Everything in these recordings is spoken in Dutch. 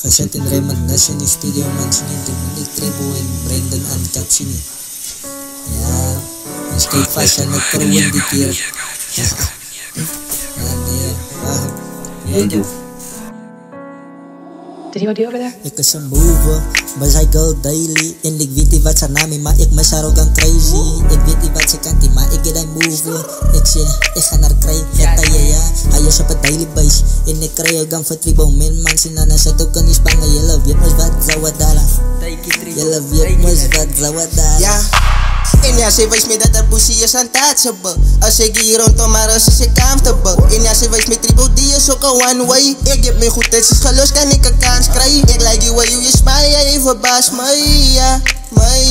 Gezet in Raymond Ness in die studio mensen in Dominic Trebo en Brandon Uncut sini. Ja, ons kyk vas aan het kroon die keer. Ja, nee, wacht. Jij doet. Did you do over there? Ik is een mover, maar zij girl daily. En ik weet niet wat ze naam is, maar ik mis haar ook aan crazy. Ik weet niet wat ze kan, maar ik get een mover. Ik zeg, ik ga naar krijgen, ja. Hij is op een daily base. En ik krijg ook een vertriebel. Mijn man zien aan, zet ook aan die spangen. Jullie weet ons wat zou het dala. Jullie weet ons wat zou het dala. En ja, ze wijst me dat haar pussy is untouchable. Als ik hier rondom maar als is comfortable. En ja, ze wijst me triple D is ook een one way. Ik heb me goed, het is gelost, kan ik een kans krijgen. Ik like die way you is mij, jij verbaast mij, ja. Mij,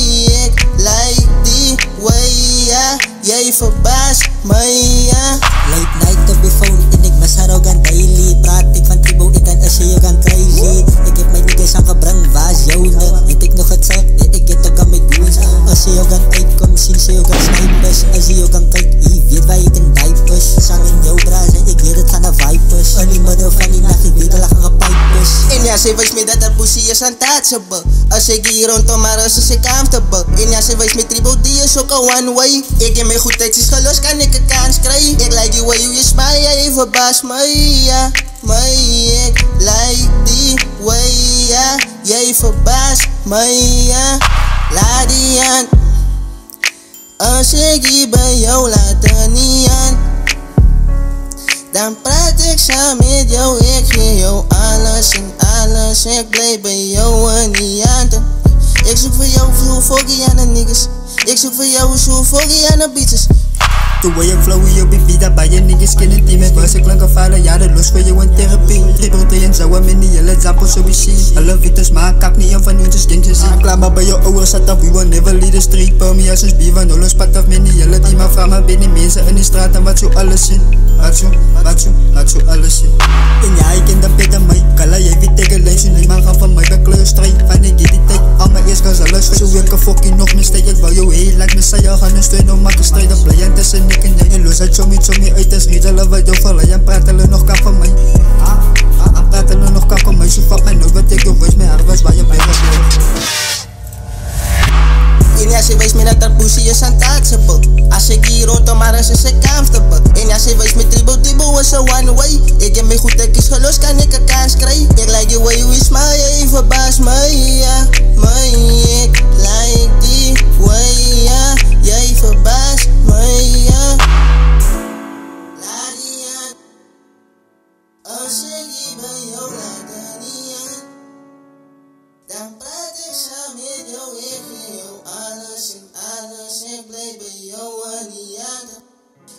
ik like die way, ja. Jij verbaast mij, ja. Late night op je phone en ik mis haar ook aan daily. Praat ik van tribo, ik kan als je ook aan crazy. Ik heb mijn niggas aangebrand, was jouwne. Weet ik nog het zat, ik heb ook aan mijn goons. Als je ook aan uitkomt, zien ze ook aan snipers. Als je ook aan kijkt, je weet waar ik in diapers. Zang in jouw braas en ik weet het gaan naar vipers. In die middel van die nacht, ik weet de lach aan pipers. En ja, ze wijst me dat haar pussy is untouchable. Als ik hier rondom maar als is comfortable. En ja, ze wijst me triple D is ook een one way. Ik heb me goed, het is gelost, kan ik een kans krijgen. Ik like die way you is mij, jij verbaast mij, ja. Mij, ik like die way, ja. Jij verbaast mij, ja. Laat die aan. Als ik hier bij jou laat er niet aan. Dan praat ik samen met jou, ik geef jou alles en alles. Ik blijf bij jou en niet aan. Ik zoek voor jou zo foggy aan de niggas. Ik zoek voor jou zo foggy aan de bitches. The way ik flow je op je beat, bij je niggas kennen die met was ik klanken vallen, jaren los voor jou in therapie. Triple 3 en zo en mini, hele zappel zo is zien. Alle wittes maar kak niet en van ons is gangsters zien. Klaar maar bij je ouders zat op, we will never lead the street. Pour me als ons bier van alles spat af mini, hele team maar vraag maar binnen mensen in die straat en wat zo alles zien. Wat zo alles zien. En ja, ik ken dat beter mij, kalla jij weet tegen lezen, niemand gaan van mij bij kleurstrijd. Van ik get die tijd, al mijn eerst gaan alles zo ik een fucking nog mistake. Ik wou jou heel like messiah gaan een steun om maar te strijden, blij tussen ik en jij. En los uit zo me uit als riedelen wat jou vallen. En praat hulle nog kan van mij. Praat hulle nog kan van mij. Zo fuck mij nou wat ik jou wees, mijn hart was waar je bij was. En ja, ze wijst me dat haar pussy is untouchable. Als ik hier rondom maar als is comfortable. En ja, ze wijst me triple D is een one way. Ik heb me goed, het is gelost, kan ik een kans krijgen. Ik like the way you is mij, jij verbaast mij, ja. Mij, ik like die way, ja. Jij verbaast mij, ja. Laat die aan. Als ik hier bij jou laat er niet aan. Dan praat ik samen met jou, ik geef jou alles en alles. Ik blijf bij jou en niet aan.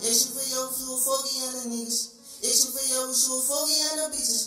Ik zoek voor jou zo foggy aan de niggas. Ik zoek voor jou zo foggy aan de bitches.